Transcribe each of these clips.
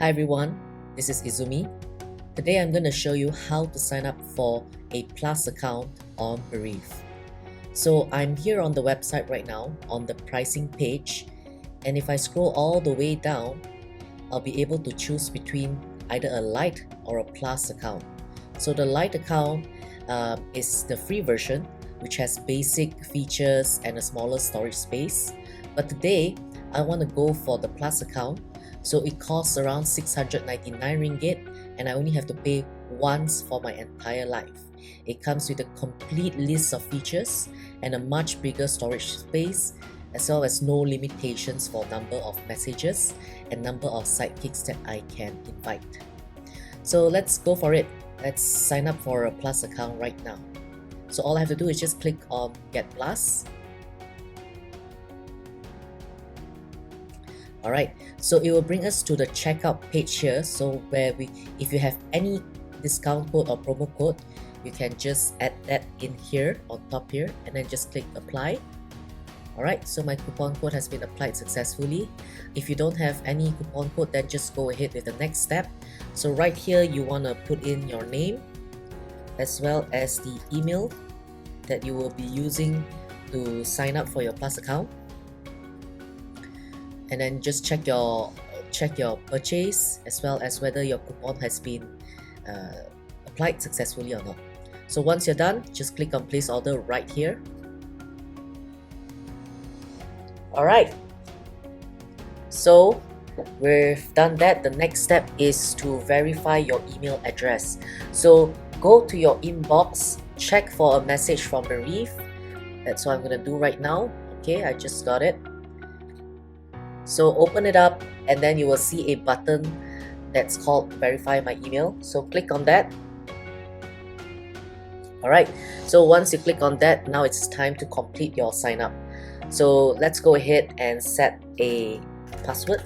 Hi everyone, this is Izumi. Today I'm going to show you how to sign up for a Plus account on Bereev. So I'm here on the website right now on the pricing page, and if I scroll all the way down, I'll be able to choose between either a Lite or a Plus account. So the Lite account is the free version, which has basic features and a smaller storage space. But today I want to go for the Plus account. So it costs around 699 ringgit, and I only have to pay once for my entire life. It comes with a complete list of features and a much bigger storage space, as well as no limitations for number of messages and number of sidekicks that I can invite. So let's go for it. Let's sign up for a Plus account right now. So all I have to do is just click on Get Plus. Alright, so it will bring us to the checkout page here. So if you have any discount code or promo code, you can just add that in here on top here and then just click apply. Alright, so my coupon code has been applied successfully. If you don't have any coupon code, then just go ahead with the next step. So right here, you want to put in your name as well as the email that you will be using to sign up for your Plus account. And then just check your purchase as well as whether your coupon has been applied successfully or not. So once you're done, just click on place order right here. Alright, so we've done that. The next step is to verify your email address. So go to your inbox, check for a message from Bereev. That's what I'm going to do right now. Okay, I just got it. So open it up and then you will see a button that's called verify my email. So click on that. Alright, so once you click on that, now it's time to complete your sign up. So let's go ahead and set a password.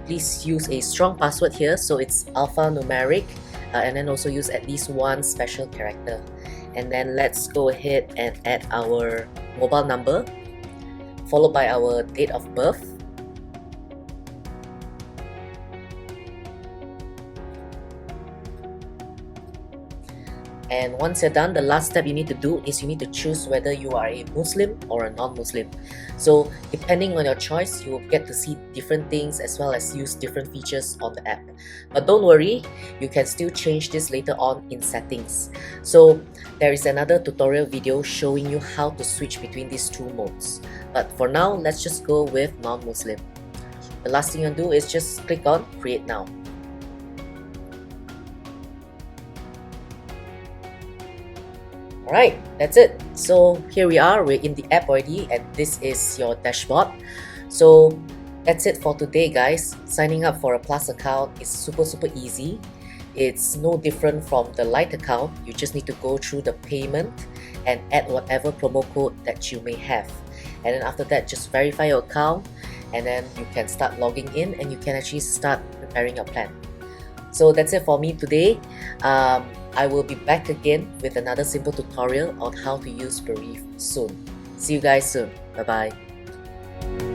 Please use a strong password here, so it's alphanumeric, and then also use at least one special character. And then let's go ahead and add our mobile number, followed by our date of birth. And once you're done, the last step you need to do is you need to choose whether you are a Muslim or a non-Muslim. So depending on your choice, you will get to see different things as well as use different features on the app. But don't worry, you can still change this later on in settings. So there is another tutorial video showing you how to switch between these two modes. But for now, let's just go with non-Muslim. The last thing you do is just click on create now. Alright, that's it. So here we are, we're in the app already, and this is your dashboard. So that's it for today, guys. Signing up for a Plus account is super easy. It's no different from the Lite account. You just need to go through the payment and add whatever promo code that you may have. And then after that, just verify your account, and then you can start logging in and you can actually start preparing your plan. So that's it for me today. I will be back again with another simple tutorial on how to use Bereev soon. See you guys soon. Bye bye.